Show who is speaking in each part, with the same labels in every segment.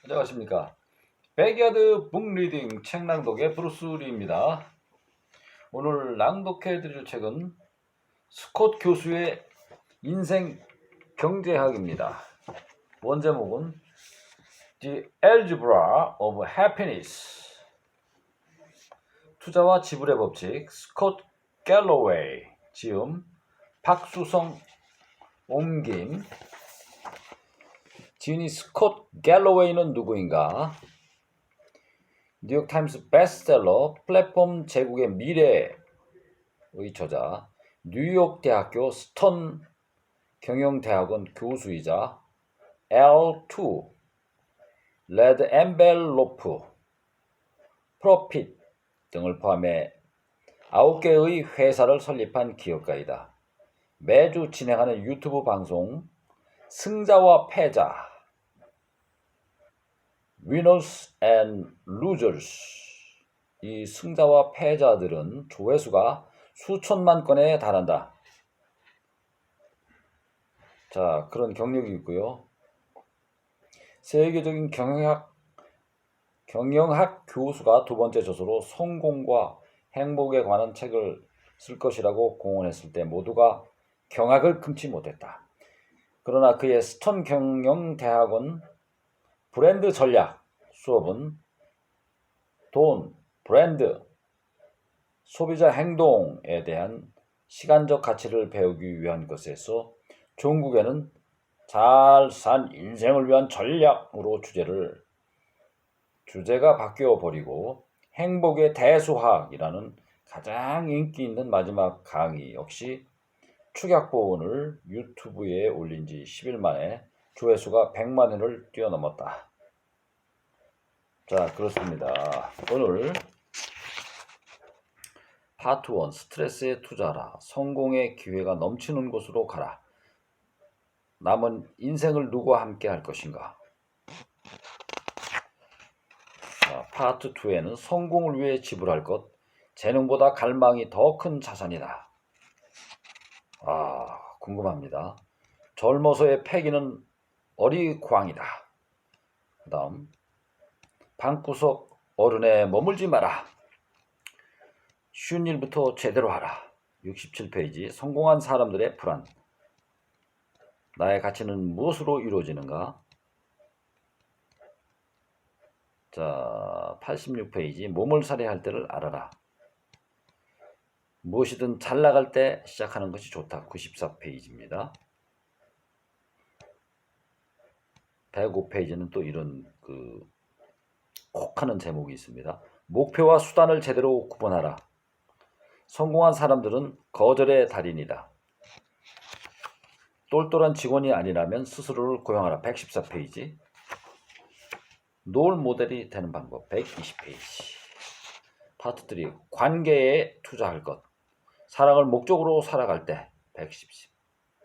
Speaker 1: 안녕하십니까. 백야드 북리딩 책 낭독의 브루스 리입니다. 오늘 낭독해 드릴 책은 스콧 교수의 인생 경제학입니다. 원제목은 The Algebra of Happiness, 투자와 지불의 법칙, 스콧 갤러웨이, 지음 박수성, 옮김. 지은이 스콧 갤러웨이는 누구인가? 뉴욕타임스 베스트셀러, 플랫폼 제국의 미래의 저자, 뉴욕대학교 스턴 경영대학원 교수이자 L2, 레드 엠벨로프, 프로핏 등을 포함해 9개의 회사를 설립한 기업가이다. 매주 진행하는 유튜브 방송 승자와 패자, Winners and Losers, 이 승자와 패자들은 조회수가 수천만 건에 달한다. 자, 그런 경력이 있고요. 세계적인 경영학 교수가 두 번째 저서로 성공과 행복에 관한 책을 쓸 것이라고 공언했을 때 모두가 경악을 금치 못했다. 그러나 그의 스턴 경영대학원 브랜드 전략 수업은 돈, 브랜드, 소비자 행동에 대한 시간적 가치를 배우기 위한 것에서 종국에는 잘 산 인생을 위한 전략으로 주제가 바뀌어 버리고 행복의 대수학이라는 가장 인기 있는 마지막 강의 역시 축약본을 유튜브에 올린 지 10일 만에 조회수가 100만 회를 뛰어넘었다. 자, 그렇습니다. 오늘 파트 1, 스트레스에 투자하라. 성공의 기회가 넘치는 곳으로 가라. 남은 인생을 누구와 함께 할 것인가? 자, 파트 2에는 성공을 위해 지불할 것, 재능보다 갈망이 더 큰 자산이다. 궁금합니다. 젊어서의 패기는 어리광이다. 그 다음, 방구석 어른에 머물지 마라. 쉬운 일부터 제대로 하라. 67페이지, 성공한 사람들의 불안. 나의 가치는 무엇으로 이루어지는가? 자, 86페이지, 몸을 살해할 때를 알아라. 무엇이든 잘 나갈 때 시작하는 것이 좋다. 94페이지입니다. 105페이지는 또 이런 콕 하는 제목이 있습니다. 목표와 수단을 제대로 구분하라. 성공한 사람들은 거절의 달인이다. 똘똘한 직원이 아니라면 스스로를 고용하라. 114페이지. 롤 모델이 되는 방법. 120페이지. 파트 3. 관계에 투자할 것. 사랑을 목적으로 살아갈 때.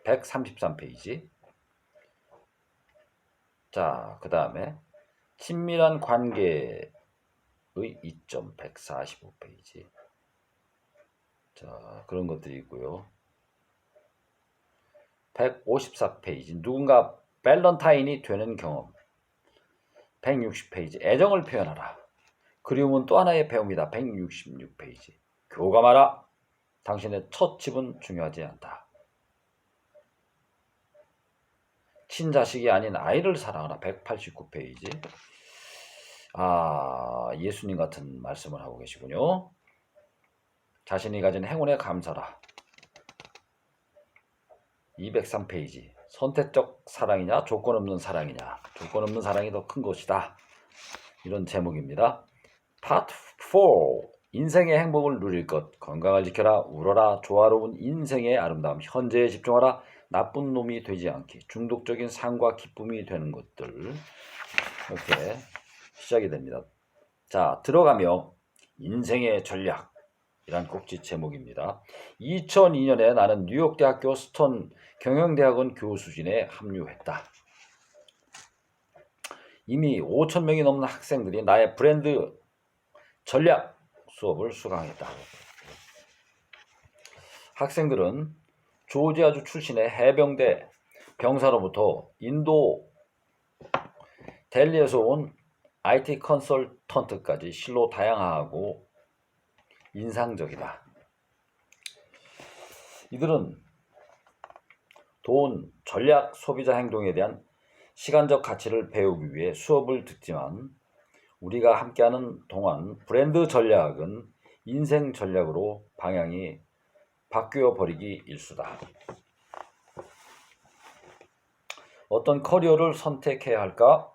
Speaker 1: 133페이지. 자, 그 다음에 친밀한 관계의 이점. 145페이지. 자, 그런 것들이 있고요. 154페이지. 누군가 밸런타인이 되는 경험. 160페이지. 애정을 표현하라. 그리움은 또 하나의 배움이다. 166페이지. 교감하라. 당신의 첫 집은 중요하지 않다. 친자식이 아닌 아이를 사랑하라. 189페이지. 예수님 같은 말씀을 하고 계시군요. 자신이 가진 행운에 감사라. 203페이지. 선택적 사랑이냐 조건 없는 사랑이냐. 조건 없는 사랑이 더 큰 것이다. 이런 제목입니다. 파트 4. 인생의 행복을 누릴 것. 건강을 지켜라. 울어라. 조화로운 인생의 아름다움. 현재에 집중하라. 나쁜 놈이 되지 않기. 중독적인 삶과 기쁨이 되는 것들. 이렇게 시작이 됩니다. 자, 들어가며 인생의 전략. 이란 꼭지 제목입니다. 2002년에 나는 뉴욕대학교 스턴 경영대학원 교수진에 합류했다. 이미 5,000명이 넘는 학생들이 나의 브랜드 전략 수업을 수강했다. 학생들은 조지아주 출신의 해병대 병사로부터 인도 델리에서 온 IT 컨설턴트까지 실로 다양하고 인상적이다. 이들은 돈, 전략, 소비자 행동에 대한 시간적 가치를 배우기 위해 수업을 듣지만 우리가 함께하는 동안 브랜드 전략은 인생 전략으로 방향이 바뀌어 버리기 일수다. 어떤 커리어를 선택해야 할까?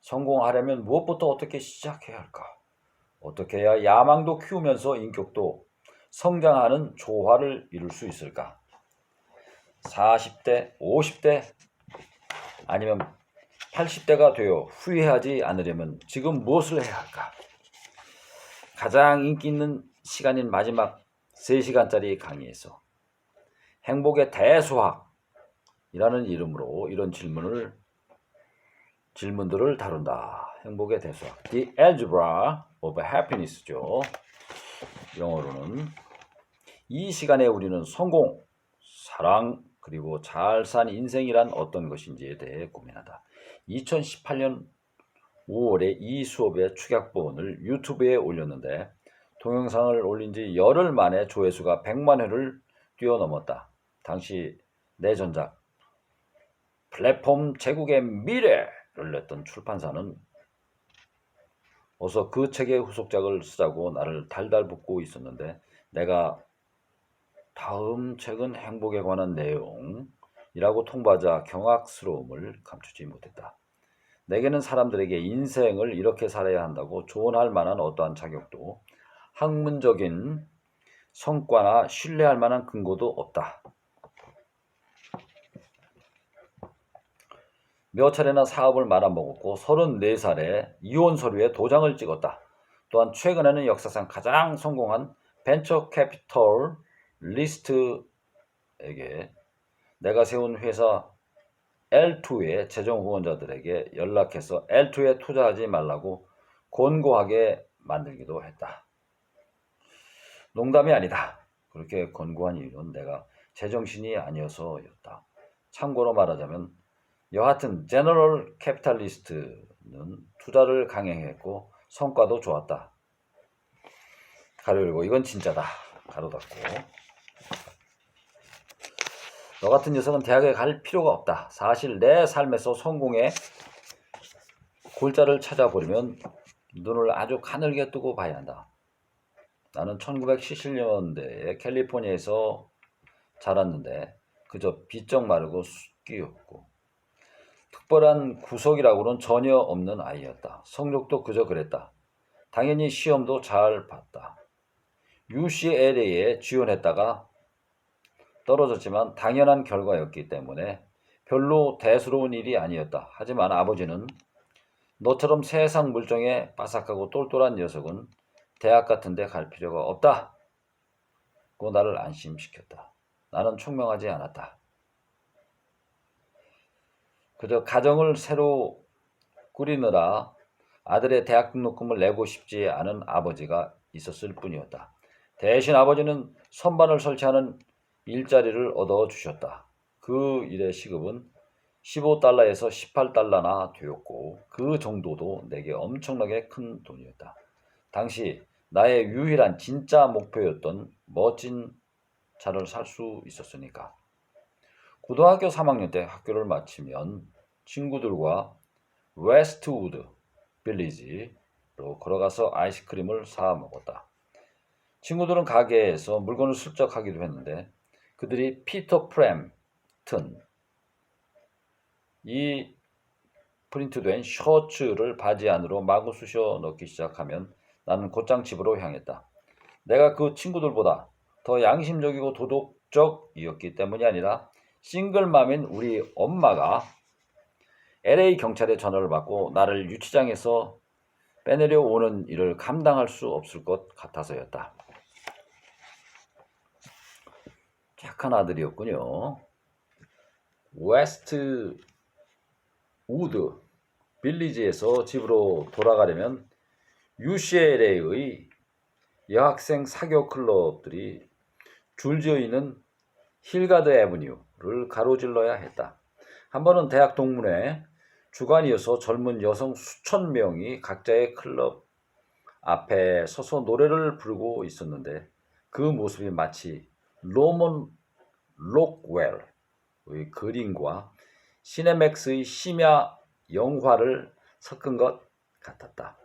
Speaker 1: 성공하려면 무엇부터 어떻게 시작해야 할까? 어떻게 해야 야망도 키우면서 인격도 성장하는 조화를 이룰 수 있을까? 40대, 50대 아니면 80대가 되어 후회하지 않으려면 지금 무엇을 해야 할까? 가장 인기 있는 시간인 마지막 3시간짜리 강의에서 행복의 대수학이라는 이름으로 이런 질문들을 다룬다. 행복의 대수학, The Algebra of Happiness죠. 영어로는 이 시간에 우리는 성공, 사랑, 그리고 잘 산 인생이란 어떤 것인지에 대해 고민하다. 2018년 5월에 이 수업의 축약본을 유튜브에 올렸는데 동영상을 올린 지 열흘 만에 조회수가 100만 회를 뛰어넘었다. 당시 내 전작 플랫폼 제국의 미래를 냈던 출판사는 어서 그 책의 후속작을 쓰자고 나를 달달 붓고 있었는데 내가 다음 책은 행복에 관한 내용이라고 통보하자 경악스러움을 감추지 못했다. 내게는 사람들에게 인생을 이렇게 살아야 한다고 조언할 만한 어떠한 자격도 학문적인 성과나 신뢰할 만한 근거도 없다. 몇 차례나 사업을 말아먹었고 34살에 이혼 서류에 도장을 찍었다. 또한 최근에는 역사상 가장 성공한 벤처 캐피털 리스트에게 내가 세운 회사 L2의 재정 후원자들에게 연락해서 L2에 투자하지 말라고 권고하게 만들기도 했다. 농담이 아니다. 그렇게 권고한 이유는 내가 제정신이 아니어서였다. 참고로 말하자면 여하튼 제너럴 캐피탈리스트는 투자를 강행했고 성과도 좋았다. 가로 열고 이건 진짜다. 가로 닫고. 너 같은 녀석은 대학에 갈 필요가 없다. 사실 내 삶에서 성공의 골자를 찾아보려면 눈을 아주 가늘게 뜨고 봐야 한다. 나는 1970년대에 캘리포니아에서 자랐는데 그저 비쩍 마르고 숫기였고 특별한 구석이라고는 전혀 없는 아이였다. 성적도 그저 그랬다. 당연히 시험도 잘 봤다. UCLA에 지원했다가 떨어졌지만 당연한 결과였기 때문에 별로 대수로운 일이 아니었다. 하지만 아버지는 너처럼 세상 물정에 빠삭하고 똘똘한 녀석은 대학 같은 데 갈 필요가 없다. 고 나를 안심시켰다. 나는 총명하지 않았다. 그저 가정을 새로 꾸리느라 아들의 대학 등록금을 내고 싶지 않은 아버지가 있었을 뿐이었다. 대신 아버지는 선반을 설치하는 일자리를 얻어주셨다. 그 일의 시급은 15달러에서 18달러나 되었고 그 정도도 내게 엄청나게 큰 돈이었다. 당시 나의 유일한 진짜 목표였던 멋진 차를 살 수 있었으니까. 고등학교 3학년 때 학교를 마치면 친구들과 웨스트우드 빌리지로 걸어가서 아이스크림을 사 먹었다. 친구들은 가게에서 물건을 슬쩍 하기도 했는데 그들이 피터 프램튼 이 프린트된 셔츠를 바지 안으로 마구 쑤셔 넣기 시작하면 나는 곧장 집으로 향했다. 내가 그 친구들보다 더 양심적이고 도덕적이었기 때문이 아니라 싱글맘인 우리 엄마가 LA 경찰에 전화를 받고 나를 유치장에서 빼내려 오는 일을 감당할 수 없을 것 같아서였다. 착한 아들이었군요. 웨스트 우드 빌리지에서 집으로 돌아가려면 UCLA의 여학생 사교 클럽들이 줄지어 있는 힐가드 애버뉴를 가로질러야 했다. 한 번은 대학 동문회 주간이어서 젊은 여성 수천 명이 각자의 클럽 앞에 서서 노래를 부르고 있었는데 그 모습이 마치 로먼 록웰의 그림과 시네맥스의 심야 영화를 섞은 것 같았다.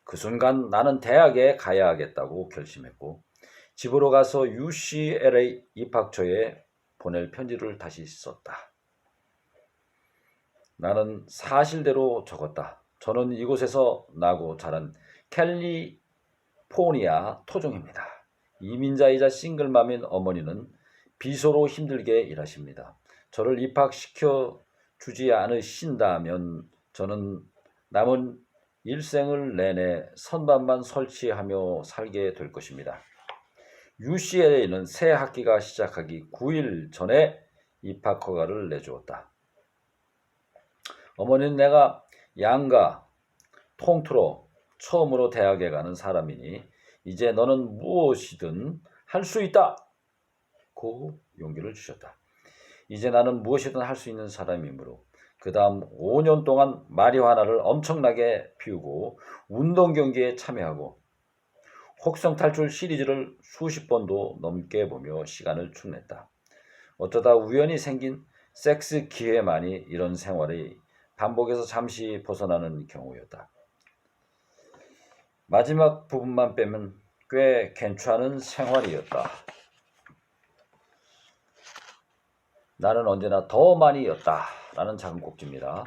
Speaker 1: 그 순간 나는 대학에 가야 하겠다고 결심했고 집으로 가서 UCLA 입학처에 보낼 편지를 다시 썼다. 나는 사실대로 적었다. 저는 이곳에서 나고 자란 캘리포니아 토종입니다. 이민자이자 싱글맘인 어머니는 비서로 힘들게 일하십니다. 저를 입학시켜 주지 않으신다면 저는 남은 일생을 내내 선반만 설치하며 살게 될 것입니다. UCLA는 새 학기가 시작하기 9일 전에 입학 허가를 내주었다. 어머니는 내가 양가 통틀어 처음으로 대학에 가는 사람이니 이제 너는 무엇이든 할 수 있다! 고 용기를 주셨다. 이제 나는 무엇이든 할 수 있는 사람이므로 그 다음 5년 동안 마리화나를 엄청나게 피우고 운동 경기에 참여하고 혹성탈출 시리즈를 수십 번도 넘게 보며 시간을 축냈다. 어쩌다 우연히 생긴 섹스 기회만이 이런 생활이 반복해서 잠시 벗어나는 경우였다. 마지막 부분만 빼면 꽤 괜찮은 생활이었다. 나는 언제나 더 많이였다. 라는 작은 꼭지입니다.